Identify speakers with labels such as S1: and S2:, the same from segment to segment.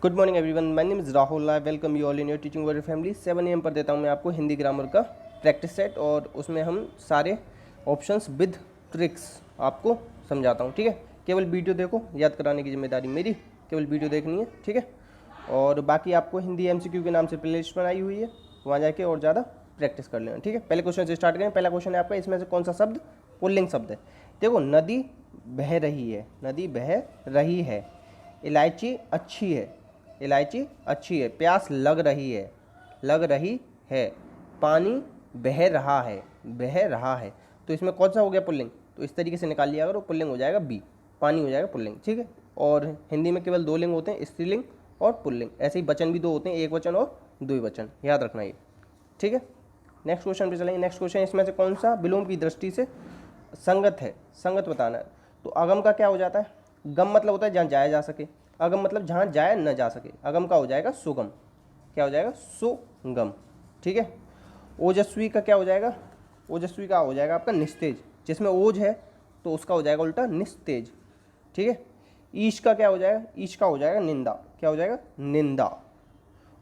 S1: Good morning everyone, my name is Rahul. I welcome you all in your teaching world family. 7 AM पर देता हूँ मैं आपको Hindi grammar का प्रैक्टिस सेट, और उसमें हम सारे ऑप्शंस विद ट्रिक्स आपको समझाता हूँ। ठीक है, केवल वीडियो देखो, याद कराने की जिम्मेदारी मेरी, केवल वीडियो देखनी है। ठीक है, और बाकी आपको हिंदी MCQ के नाम से प्लेलिस्ट बनाई हुई है, वहाँ जाके और ज़्यादा प्रैक्टिस कर लेना। ठीक है, पहले क्वेश्चन से स्टार्ट करें। पहला क्वेश्चन है आपका, इसमें से कौन सा शब्द पुल्लिंग शब्द है? देखो, नदी बह रही है, नदी बह रही है। इलायची अच्छी है, इलायची अच्छी है। प्यास लग रही है, लग रही है। पानी बह रहा है, बह रहा है। तो इसमें कौन सा हो गया पुल्लिंग? तो इस तरीके से निकाल लिया अगर, वो पुल्लिंग हो जाएगा बी, पानी हो जाएगा पुल्लिंग। ठीक है, और हिंदी में केवल दो लिंग होते हैं, स्त्रीलिंग और पुल्लिंग। ऐसे ही वचन भी दो होते हैं, एक वचन और द्विवचन, याद रखना ये। ठीक है, नेक्स्ट क्वेश्चन पे चलेंगे। नेक्स्ट क्वेश्चन, इसमें से कौन सा विलोम की दृष्टि से संगत है? संगत बताना है। तो अगम का क्या हो जाता है? गम मतलब होता है जहाँ जाया जा सके, अगम मतलब जहाँ जाया न जा सके। अगम का हो जाएगा सुगम। क्या हो जाएगा? सुगम। ठीक है, ओजस्वी का क्या हो जाएगा? ओजस्वी का हो जाएगा आपका निस्तेज। जिसमें ओज है तो उसका हो जाएगा उल्टा निस्तेज। ठीक है, ईश का क्या हो जाएगा? ईश का हो जाएगा निंदा। क्या हो जाएगा? निंदा।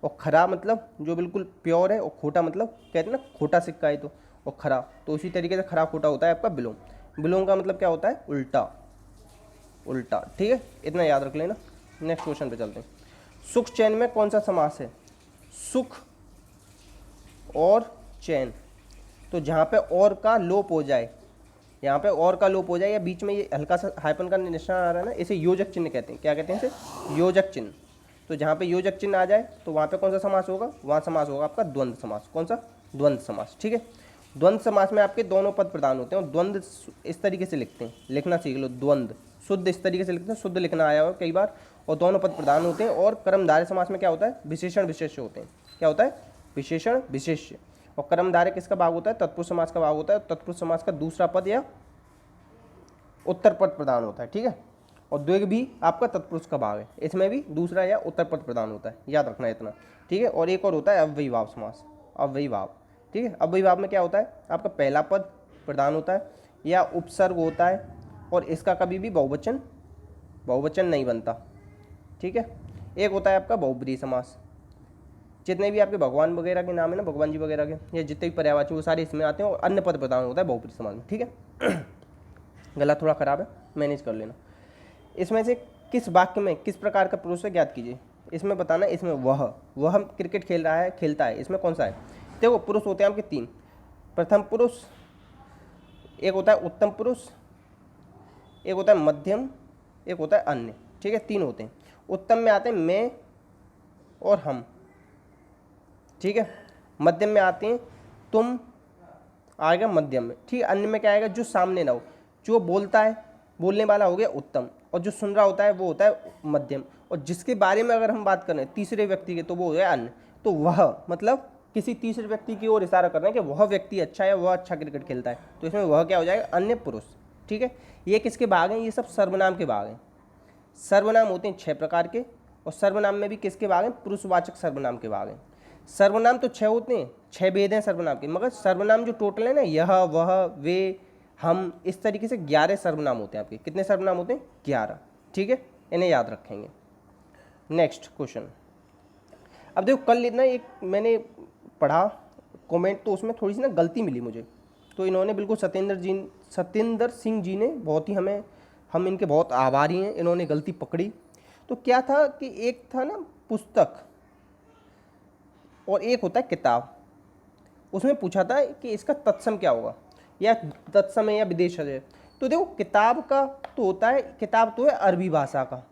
S1: और खरा मतलब जो बिल्कुल प्योर है, और खोटा मतलब कहते हैं ना खोटा सिक्का है तो, और खरा, तो उसी तरीके से खरा खोटा होता है आपका विलोम। विलोम का मतलब क्या होता है? उल्टा, उल्टा। ठीक है, इतना याद रख लेना। नेक्स्ट क्वेश्चन पे चलते हैं। सुख चैन में कौन सा समास है? सुख और चैन, तो जहाँ पे और का लोप हो जाए, यहाँ पे और का लोप हो जाए, या बीच में ये हल्का सा हाइपन का निशान आ रहा है ना, इसे योजक चिन्ह कहते हैं। क्या कहते हैं इसे? योजक चिन्ह। तो जहाँ पे योजक चिन्ह आ जाए तो वहाँ पे कौन सा समास होगा? वहाँ समास होगा आपका द्वंद्व समास। कौन सा? द्वंद्व समास। ठीक है, द्वंद्व समास में आपके दोनों पद प्रदान होते हैं, और द्वंद्व इस तरीके से लिखते हैं, लिखना सीख लो। द्वंद्व शुद्ध इस तरीके से लिखते हैं, शुद्ध लिखना आया हो कई बार, और दोनों पद प्रदान होते हैं। और कर्मधारय समास में क्या होता है? विशेषण विशेष्य होते हैं। क्या होता है? विशेषण विशेष्य। और कर्मधारय किसका भाग होता है? तत्पुरुष समास का भाग होता है। तत्पुरुष समास का दूसरा पद या उत्तर पद प्रदान होता है। ठीक है, और द्विग भी आपका तत्पुरुष का भाग है, इसमें भी दूसरा या उत्तर पद प्रदान होता है, याद रखना है इतना। ठीक है, और एक और होता है अव्ययीभाव समास। अव्ययीभाव। ठीक है, अव्ययीभाव में क्या होता है? आपका पहला पद प्रदान होता है या उपसर्ग होता है, और इसका कभी भी बहुवचन नहीं बनता। ठीक है, एक होता है आपका बहुब्रीहि समास। जितने भी आपके भगवान वगैरह के नाम है ना, भगवान जी वगैरह के, या जितने भी पर्यायवाची, वो सारे इसमें आते हैं, और अन्य पद प्रदान होता है बहुब्रीहि समास में। ठीक है, गला थोड़ा खराब है, मैनेज कर लेना। इसमें से किस वाक्य में किस प्रकार का पुरुष है ज्ञात कीजिए। इसमें बताना, इसमें वह क्रिकेट खेल रहा है, खेलता है, इसमें कौन सा है? देखो, पुरुष होते हैं आपके तीन। प्रथम पुरुष, एक होता है उत्तम पुरुष, एक होता है मध्यम, एक होता है अन्य। ठीक है, तीन होते हैं। उत्तम में आते हैं मैं और हम। ठीक है, मध्यम में आते हैं तुम, आएगा मध्यम में। ठीक है, अन्य में क्या आएगा? जो सामने ना हो, जो बोलता है, बोलने वाला हो गया उत्तम, और जो सुन रहा होता है वो होता है मध्यम, और जिसके बारे में अगर हम बात करें तीसरे व्यक्ति के, तो वो हो गया अन्य। तो वह मतलब किसी तीसरे व्यक्ति की ओर इशारा कर रहे हैं कि वह व्यक्ति अच्छा है, वह अच्छा क्रिकेट खेलता है, तो इसमें वह क्या हो जाएगा? अन्य पुरुष। ठीक है, ये किसके भाग हैं? ये सब सर्वनाम के भाग हैं। सर्वनाम होते हैं 6 प्रकार के, और सर्वनाम में भी किसके भाग हैं? पुरुषवाचक सर्वनाम के भाग हैं। सर्वनाम तो 6 होते हैं, 6 भेद हैं सर्वनाम के, मगर सर्वनाम जो टोटल है ना, यह, वह, वे, हम, इस तरीके से 11 सर्वनाम होते हैं आपके। कितने सर्वनाम होते हैं? 11। ठीक है, इन्हें याद रखेंगे। Next question. अब देखो, कल ना एक मैंने पढ़ा कमेंट, तो उसमें थोड़ी सी ना गलती मिली मुझे। तो इन्होंने बिल्कुल सत्येंद्र सिंह जी ने बहुत ही हम इनके बहुत आभारी हैं, इन्होंने गलती पकड़ी। तो क्या था कि एक था ना पुस्तक, और एक होता है किताब। उसमें पूछा था कि इसका तत्सम क्या होगा, या तत्सम है या विदेश है। तो देखो, किताब का तो होता है, किताब तो है अरबी भाषा का,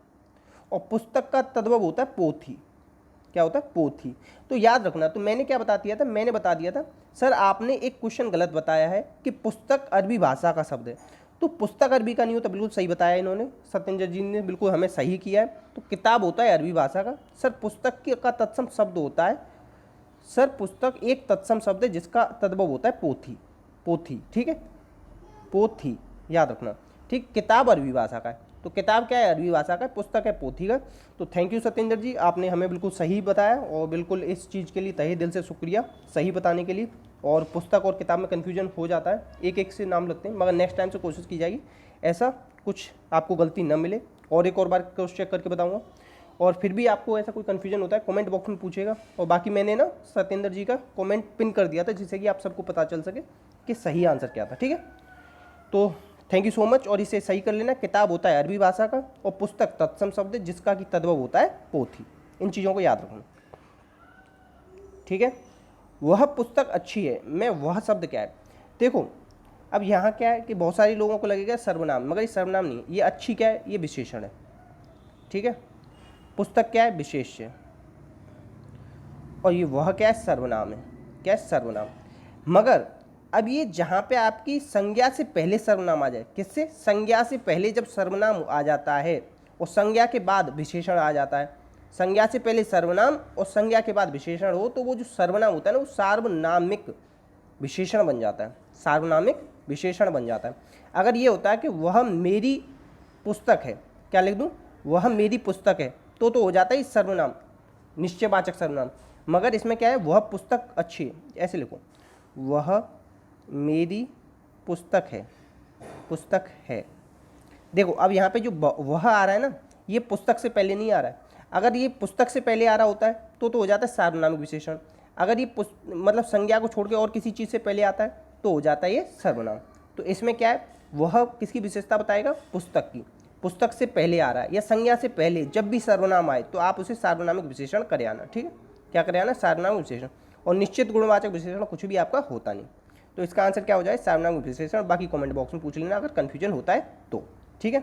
S1: और पुस्तक का तद्भव होता है पोथी। क्या होता है? पोथी। तो याद रखना। तो मैंने क्या बता दिया था? मैंने बता दिया था सर आपने एक क्वेश्चन गलत बताया है कि पुस्तक अरबी भाषा का शब्द है। तो पुस्तक अरबी का नहीं होता, बिल्कुल सही बताया इन्होंने, सत्येंद्र जी ने बिल्कुल हमें सही किया है। तो किताब होता है अरबी भाषा का। सर पुस्तक का तत्सम शब्द होता है, सर पुस्तक एक तत्सम शब्द है जिसका तद्भव होता है पोथी। पोथी। ठीक है, पोथी याद रखना। ठीक, किताब अरबी भाषा का है, तो किताब क्या है? अरबी भाषा का, पुस्तक है पोथी का। तो थैंक यू सत्येंद्र जी, आपने हमें बिल्कुल सही बताया, और बिल्कुल इस चीज़ के लिए तहे दिल से शुक्रिया सही बताने के लिए। और पुस्तक और किताब में कन्फ्यूजन हो जाता है, एक एक से नाम लगते हैं, मगर नेक्स्ट टाइम से कोशिश की जाएगी ऐसा कुछ आपको गलती न मिले। और एक और बार क्रॉस चेक करके बताऊँगा। और फिर भी आपको ऐसा कोई कन्फ्यूजन होता है कमेंट बॉक्स में पूछेगा। और बाकी मैंने ना सत्येंद्र जी का कमेंट पिन कर दिया था जिससे कि आप सबको पता चल सके कि सही आंसर क्या था। ठीक है, तो थैंक यू सो मच। और इसे सही कर लेना, किताब होता है अरबी भाषा का और पुस्तक तत्सम शब्द जिसका कि तद्भव होता है पोथी। इन चीज़ों को याद रखना। ठीक है, वह पुस्तक अच्छी है में वह शब्द क्या है। देखो अब यहाँ क्या है कि बहुत सारे लोगों को लगेगा सर्वनाम, मगर ये सर्वनाम नहीं है, ये अच्छी क्या है, ये विशेषण है। ठीक है, पुस्तक क्या है, विशेष्य है, और ये वह क्या है, सर्वनाम है। क्या है, सर्वनाम। मगर अब ये जहाँ पे आपकी संज्ञा से पहले सर्वनाम आ जाए, किससे, संज्ञा से पहले जब सर्वनाम आ जाता है और संज्ञा के बाद विशेषण आ जाता है, संज्ञा से पहले सर्वनाम और संज्ञा के बाद विशेषण हो, तो वो जो सर्वनाम होता है ना वो सार्वनामिक विशेषण बन जाता है, सार्वनामिक विशेषण बन जाता है। अगर ये होता है कि वह मेरी पुस्तक है, क्या लिख दूँ, वह मेरी पुस्तक है, तो हो जाता है सर्वनाम, निश्चयवाचक सर्वनाम। मगर इसमें क्या है, वह पुस्तक अच्छी है, ऐसे लिखो, वह मेरी पुस्तक है, पुस्तक है। देखो अब यहाँ पे जो वह आ रहा है ना, ये पुस्तक से पहले नहीं आ रहा है। अगर ये पुस्तक से पहले आ रहा होता है तो हो जाता है सार्वनामिक विशेषण। अगर ये मतलब संज्ञा को छोड़ के और किसी चीज़ से पहले आता है तो हो जाता है ये सर्वनाम। तो इसमें क्या है, वह किसकी विशेषता बताएगा, पुस्तक की। पुस्तक से पहले आ रहा है या संज्ञा से पहले जब भी सर्वनाम आए तो आप उसे सार्वनामिक विशेषण करे आना। ठीक है, क्या करे आना, सार्वनामिक विशेषण। और निश्चित गुणवाचक विशेषण कुछ भी आपका होता नहीं। तो इसका आंसर क्या हो जाए, सार्वनामिक विशेषण। बाकी कमेंट बॉक्स में पूछ लेना अगर कन्फ्यूजन होता है तो। ठीक है,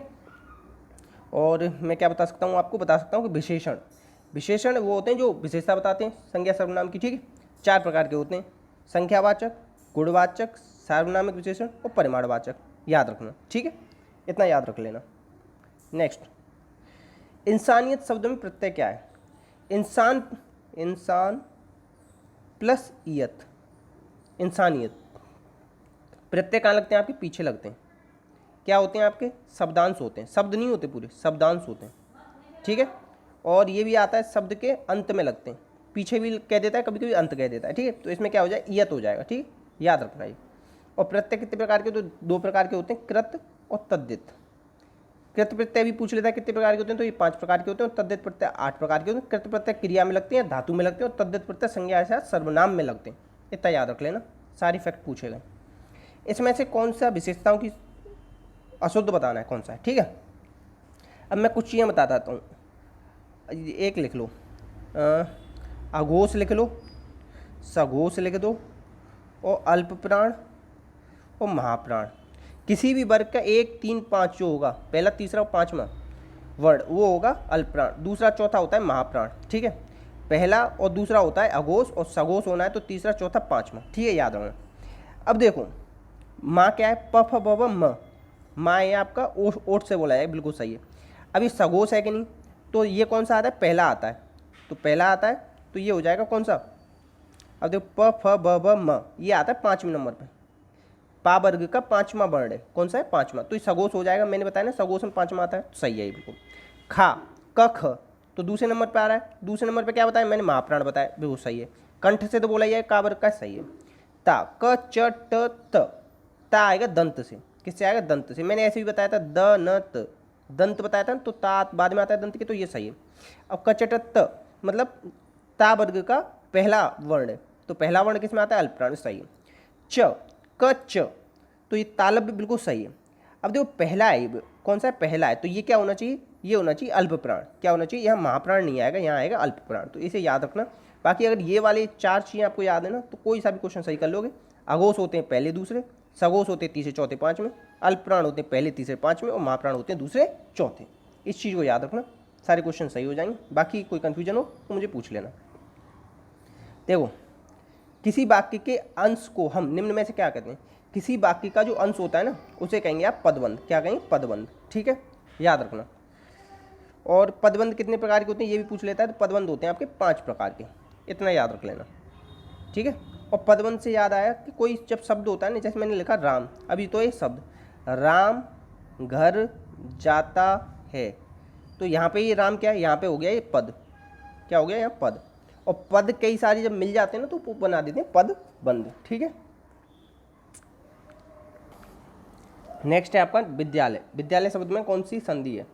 S1: और मैं क्या बता सकता हूँ, आपको बता सकता हूँ कि विशेषण, विशेषण वो होते हैं जो विशेषता बताते हैं संज्ञा सर्वनाम की। ठीक है, 4 प्रकार के होते हैं, संख्यावाचक, गुणवाचक, सार्वनामिक विशेषण और परिमाणवाचक। याद रखना। ठीक है, इतना याद रख लेना। नेक्स्ट, इंसानियत शब्द में प्रत्यय क्या है, इंसान, इंसान प्लस ईयत, इंसानियत। प्रत्यय कहाँ लगते हैं, आपके पीछे लगते हैं। क्या होते हैं, आपके शब्दांश होते हैं, शब्द नहीं होते पूरे, शब्दांश होते हैं। ठीक है, और ये भी आता है शब्द के अंत में लगते हैं, पीछे भी कह देता है, कभी कभी अंत कह देता है। ठीक है, तो इसमें क्या हो जाए, ईयत हो जाएगा। ठीक है, याद रखना ये। और प्रत्यय कितने प्रकार के, तो 2 प्रकार के होते हैं, कृत और तद्धित। कृत प्रत्यय भी पूछ लेता है कितने प्रकार के होते हैं, तो ये 5 प्रकार के होते हैं। और तद्धित प्रत्यय 8 प्रकार के होते हैं। कृत प्रत्यय क्रिया में लगते हैं, धातु में लगते हैं, और तद्धित प्रत्यय संज्ञा के साथ सर्वनाम में लगते हैं। इतना याद रख लेना, सारी फैक्ट पूछे गए। इसमें से कौन सा विशेषताओं की अशुद्ध बताना है, कौन सा है। ठीक है, अब मैं कुछ चीज़ें बताता हूँ। एक लिख लो, अघोष लिख लो, सघोष लिख दो, और अल्प प्राण और महाप्राण। किसी भी वर्ग का 1, 3, 5 जो होगा, पहला, तीसरा और 5वां वर्ण वो होगा अल्प प्राण। दूसरा चौथा होता है महाप्राण। ठीक है, पहला और दूसरा होता है अघोष, और सघोष होना है तो तीसरा, चौथा, 5वां। ठीक है, याद रखना। अब देखो माँ क्या है, प फ ब ब म, माँ है आपका, ओठ से बोला है, बिल्कुल सही है। अब ये सघोष है कि नहीं, तो ये कौन सा आता है, पहला आता है, तो पहला आता है तो ये हो जाएगा कौन सा। अब देखो प फ ब ब म, ये आता है 5वें नंबर पे, पा वर्ग का 5वां वर्ण है, कौन सा है, 5वां, तो ये सघोष हो जाएगा। मैंने बताया ना सघोष में 5वां आता है, तो सही है ये बिल्कुल। खा, क ख, तो दूसरे नंबर पे आ रहा है। दूसरे नंबर पे क्या बताया मैंने, महाप्राण बताया, बिल्कुल सही है। कंठ से तो बोला ही है, का वर्ग का, सही है। ता, क च ट त, ता आएगा दंत से, किससे आएगा, दंत से। मैंने ऐसे भी बताया था, द न त, दंत बताया था, तो ता बाद में आता है दंत के, तो ये सही है। अब क च ट त मतलब ता वर्ग का पहला वर्ण है, तो पहला वर्ण किस में आता है, अल्पप्राण, सही है। च, क च, तो ये तालब भी बिल्कुल सही है। अब देखो पहला है, कौन सा है, पहला है, तो ये क्या होना चाहिए, ये होना चाहिए अल्प प्राण। क्या होना चाहिए, यहाँ महाप्राण नहीं आएगा, यहाँ आएगा अल्प प्राण, तो इसे याद रखना। बाकी अगर ये वाले 4 चीज़ें आपको याद है ना, तो कोई सा भी क्वेश्चन सही कर लोगे। अघोष होते हैं पहले दूसरे, सघोष होते हैं तीसरे चौथे पाँचवें, अल्प प्राण होते हैं पहले तीसरे पाँचवें, और महाप्राण होते हैं दूसरे चौथे। इस चीज़ को याद रखना, सारे क्वेश्चन सही हो जाएंगे। बाकी कोई कन्फ्यूजन हो तो मुझे पूछ लेना। देखो किसी वाक्य के अंश को हम निम्न में से क्या कहते हैं, किसी वाक्य का जो अंश होता है ना उसे कहेंगे आप पदबंध। क्या कहेंगे, पदबंध। ठीक है, याद रखना। और पदबंध कितने प्रकार के होते हैं ये भी पूछ लेता है, तो पदबंध होते हैं आपके 5 प्रकार के, इतना याद रख लेना। ठीक है, और पदबंध से याद आया कि कोई जब शब्द होता है ना, जैसे मैंने लिखा राम, अभी तो ये शब्द राम घर जाता है, तो यहाँ पे ये राम क्या है, यहाँ पे हो गया ये पद, क्या हो गया यहाँ पद। और पद कई सारी जब मिल जाते हैं ना तो बना देते हैं पद बंद। ठीक है, नेक्स्ट है आपका विद्यालय। विद्यालय शब्द में कौन सी संधि है,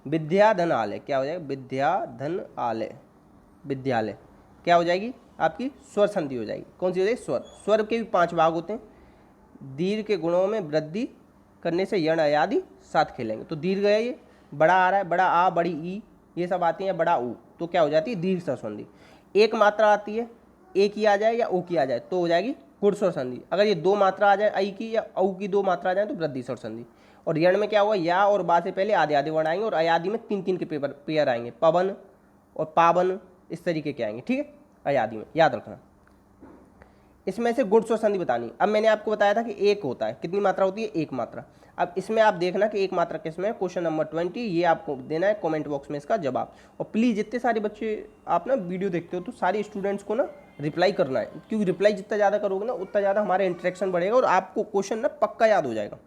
S1: विद्या धन आलय, क्या हो जाएगा, विद्या धन आलय, विद्यालय, क्या हो जाएगी आपकी स्वर संधि हो जाएगी। कौन सी हो जाएगी, स्वर। स्वर के भी 5 भाग होते हैं। दीर्घ के गुणों में वृद्धि करने से यण आदि साथ खेलेंगे। तो दीर्घ है, ये बड़ा आ रहा है, बड़ा आ, बड़ी ई, ये सब आती हैं, बड़ा ऊ, तो क्या हो जाती है, दीर्घ स्वर संधि। एक मात्रा आती है, ए की आ जाए या ओ की आ जाए तो हो जाएगी गुण स्वर संधि। अगर ये 2 मात्रा आ जाए, आई की या औ की 2 मात्रा आ जाए तो वृद्धि स्वर संधि। और यण में क्या हुआ, या और बा से पहले आधे आधे वर्ण आएंगे, और अयादि में 3 3 के पेयर आएंगे, पवन और पावन, इस तरीके के आएंगे, ठीक है, अयादि में, याद रखना। इसमें से गुण स्वर संधि बतानी। अब मैंने आपको बताया था कि एक होता है, कितनी मात्रा होती है, एक मात्रा। अब इसमें आप देखना कि एक मात्रा किसमें है, क्वेश्चन नंबर 20, ये आपको देना है कमेंट बॉक्स में इसका जवाब। और प्लीज़ जितने सारे बच्चे आप ना वीडियो देखते हो तो सारे स्टूडेंट्स को ना रिप्लाई करना है, क्योंकि रिप्लाई जितना ज़्यादा करोगे ना उतना ज़्यादा हमारा इंटरेक्शन बढ़ेगा और आपको क्वेश्चन ना पक्का याद हो जाएगा।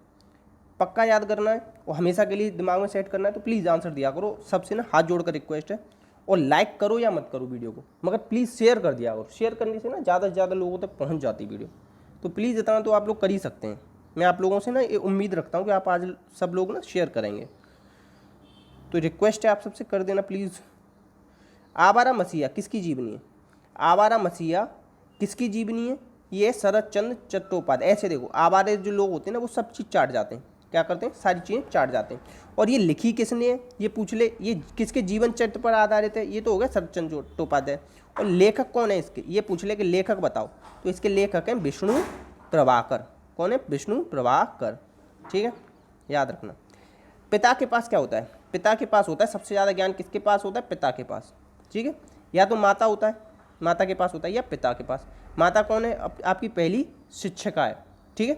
S1: पक्का याद करना है और हमेशा के लिए दिमाग में सेट करना है, तो प्लीज़ आंसर दिया करो। सबसे ना हाथ जोड़कर रिक्वेस्ट है, और लाइक करो या मत करो वीडियो को, मगर प्लीज़ शेयर कर दिया करो। शेयर करने से ना ज़्यादा से ज़्यादा लोगों तक पहुंच जाती वीडियो, तो प्लीज़ इतना तो आप लोग कर ही सकते हैं। मैं आप लोगों से ना ये उम्मीद रखता हूँ कि आप आज सब लोग ना शेयर करेंगे, तो रिक्वेस्ट है आप सबसे कर देना प्लीज़। आवारा मसीहा किसकी जीवनी है, आवारा मसीहा किसकी जीवनी है, ये शरद चंद्र चट्टोपाध्याय। ऐसे देखो, आवारे जो लोग होते हैं ना वो सब चीज़ चाट जाते हैं, क्या करते हैं, सारी चीज़ें चाट जाते हैं। और ये लिखी किसने है, ये पूछ ले, ये किसके जीवन चरित्र पर आधारित है, ये तो हो गया शरद चंद्र चट्टोपाध्याय। और लेखक कौन है इसके, ये पूछ ले कि लेखक बताओ, तो इसके लेखक हैं विष्णु प्रभाकर। कौन है, विष्णु प्रभाकर, ठीक है, याद रखना। पिता के पास क्या होता है, पिता के पास होता है सबसे ज़्यादा ज्ञान किसके पास होता है, पिता के पास, ठीक है। या तो माता होता है, माता के पास होता है, या पिता के पास। माता कौन है, आपकी पहली शिक्षिका है, ठीक है।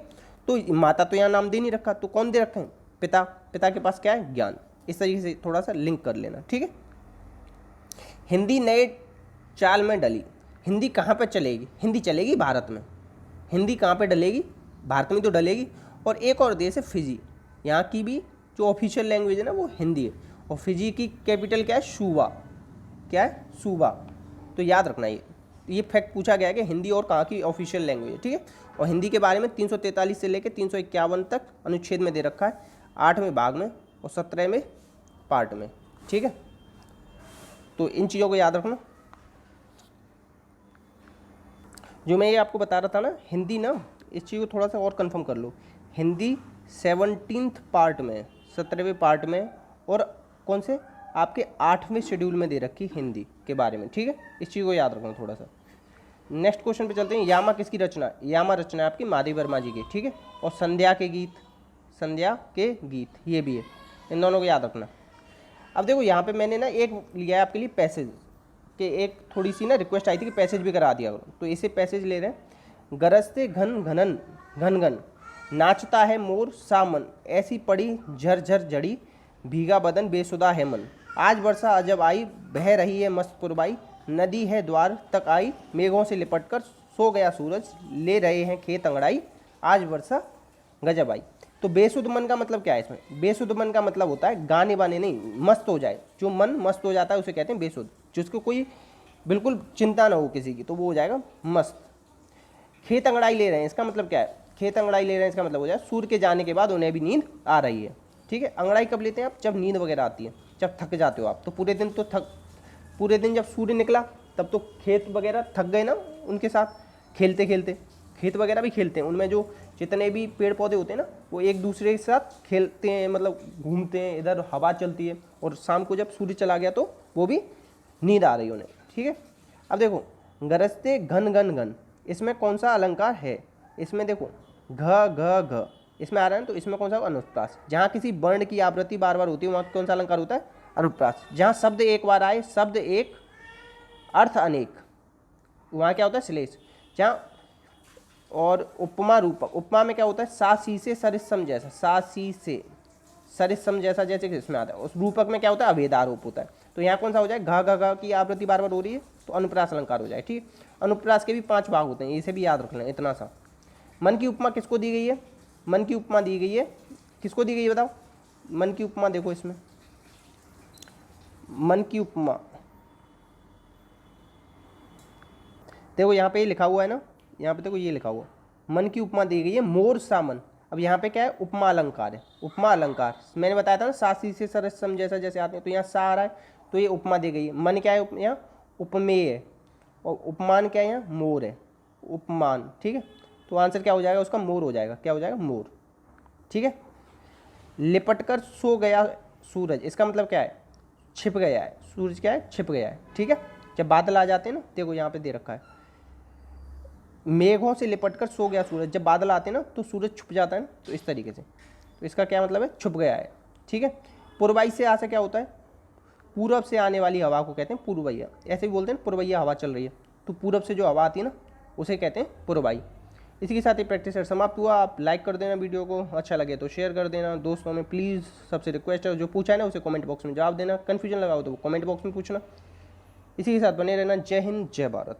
S1: तो माता तो यहाँ नाम दे नहीं रखा, तो कौन दे रखे हैं, पिता। पिता के पास क्या है, ज्ञान। इस तरीके से थोड़ा सा लिंक कर लेना, ठीक है। हिंदी नए चाल में डली, हिंदी कहाँ पर चलेगी, हिंदी चलेगी भारत में। हिंदी कहाँ पे डलेगी, भारत में तो डलेगी। और एक और देश है फिजी, यहाँ की भी जो ऑफिशियल लैंग्वेज है ना वो हिंदी है। और फिजी की कैपिटल क्या है, सूबा, क्या है, सूबा। तो याद रखना, ये फैक्ट पूछा गया है कि हिंदी और कहाँ की ऑफिशियल लैंग्वेज है, ठीक है। और हिंदी के बारे में 343 से लेकर 351 तक अनुच्छेद में दे रखा है, 8वें भाग में और 17वें पार्ट में, ठीक है। तो इन चीज़ों को याद रखना। जो मैं ये आपको बता रहा था ना, हिंदी ना, इस चीज़ को थोड़ा सा और कंफर्म कर लो। हिंदी 17th पार्ट में, 17वें पार्ट में, और कौन से आपके 8वें शेड्यूल में दे रखी हिंदी के बारे में, ठीक है। इस चीज़ को याद रखना थोड़ा सा। नेक्स्ट क्वेश्चन पे चलते हैं। यामा किसकी रचना, यामा रचना है आपकी माधवी वर्मा जी की, ठीक है। और संध्या के गीत, संध्या के गीत ये भी है, इन दोनों को याद रखना। अब देखो यहाँ पे मैंने ना एक लिया है आपके लिए पैसेज के, एक थोड़ी सी ना रिक्वेस्ट आई थी कि पैसेज भी करा दिया करो, तो इसे पैसेज ले रहे हैं। गरजते घन घनन घन घन, नाचता है मोर सामन, ऐसी पड़ी झरझर जड़ी, भीगा बदन बेसुदा है मन। आज वर्षा अजब आई, बह रही है मस्त पुरबाई, नदी है द्वार तक आई, मेघों से लिपट कर सो गया सूरज, ले रहे हैं खेत अंगड़ाई, आज वर्षा गजब आई। तो बेसुध मन का मतलब क्या है इसमें, बेसुध मन का मतलब होता है गाने वाने नहीं, मस्त हो जाए, जो मन मस्त हो जाता है उसे कहते हैं बेसुध, जिसको कोई बिल्कुल चिंता ना हो किसी की, तो वो हो जाएगा मस्त। खेत अंगड़ाई ले रहे हैं, इसका मतलब क्या है, खेत अंगड़ाई ले रहे हैं इसका मतलब हो जाए सूर्य के जाने के बाद उन्हें भी नींद आ रही है, ठीक है। अंगड़ाई कब लेते हैं आप, जब नींद वगैरह आती है, जब थक जाते हो आप, तो पूरे दिन जब सूर्य निकला तब तो खेत वगैरह थक गए ना उनके साथ खेलते खेलते, खेत वगैरह भी खेलते हैं, उनमें जो जितने भी पेड़ पौधे होते हैं ना वो एक दूसरे के साथ खेलते हैं, मतलब घूमते हैं, इधर हवा चलती है, और शाम को जब सूर्य चला गया तो वो भी नींद आ रही है उन्हें, ठीक है। अब देखो गरजते घन घन घन, इसमें कौन सा अलंकार है, इसमें देखो घ घ घ इसमें आ रहा है, तो इसमें कौन सा अनुप्रास, जहाँ किसी वर्ण की आवृत्ति बार बार होती है वहाँ कौन सा अलंकार होता है, अनुप्रास। जहाँ शब्द एक बार आए, शब्द एक अर्थ अनेक, वहाँ क्या होता है श्लेष। जहाँ और उपमा रूपक, उपमा में क्या होता है सा सी से सरिसम जैसा, सा सी से सरिसम जैसा, जैसे कि इसमें आता है। उस रूपक में क्या होता है अभेदारोप होता है, तो यहाँ कौन सा हो जाए, घ घ घ की आवृत्ति बार बार हो रही है तो अनुप्रास अलंकार हो जाए, ठीक। अनुप्रास के भी 5 भाग होते हैं, इसे भी याद रख लें इतना सा। मन की उपमा किसको दी गई है, मन की उपमा दी गई है, किसको दी गई है बताओ, मन की उपमा देखो इसमें, मन की उपमा देखो यहाँ पे ये लिखा हुआ है ना, यहाँ पे देखो ये लिखा हुआ, मन की उपमा दी गई है मोर सामन। अब यहाँ पे क्या है, उपमा अलंकार है। उपमा अलंकार मैंने बताया था ना, सा सी से सरस सम जैसा जैसे आते हैं, तो यहाँ सा आ रहा है तो ये उपमा दी गई है। मन क्या है यहाँ, उपमेय है, और उपमान क्या है यहाँ, मोर है, उपमान। ठीक है, तो आंसर क्या हो जाएगा उसका, मोर हो जाएगा। क्या हो जाएगा, मोर। ठीक है। लिपट कर सो गया सूरज, इसका मतलब क्या है, छिप गया है। सूरज क्या है, छिप गया है। ठीक है, जब बादल आ जाते हैं ना, देखो यहाँ पे दे रखा है, मेघों से लिपट कर सो गया सूरज, जब बादल आते हैं ना तो सूरज छुप जाता है ना, तो इस तरीके से, तो इसका क्या मतलब है, छुप गया है। ठीक है। पूर्वाई से आशा क्या होता है, पूरब से आने वाली हवा को कहते हैं पूर्वैया। ऐसे भी बोलते हैं पूर्वैया हवा चल रही है, तो पूरब से जो हवा आती है ना उसे कहते हैं पूर्वाई। इसी के साथ ही प्रैक्टिस सेट समाप्त हुआ। आप लाइक कर देना वीडियो को, अच्छा लगे तो शेयर कर देना दोस्तों में प्लीज़। सबसे रिक्वेस्ट है, जो पूछा है ना उसे कमेंट बॉक्स में जवाब देना, कन्फ्यूजन लगा हो तो कमेंट बॉक्स में पूछना। इसी के साथ बने रहना। जय हिंद, जय भारत।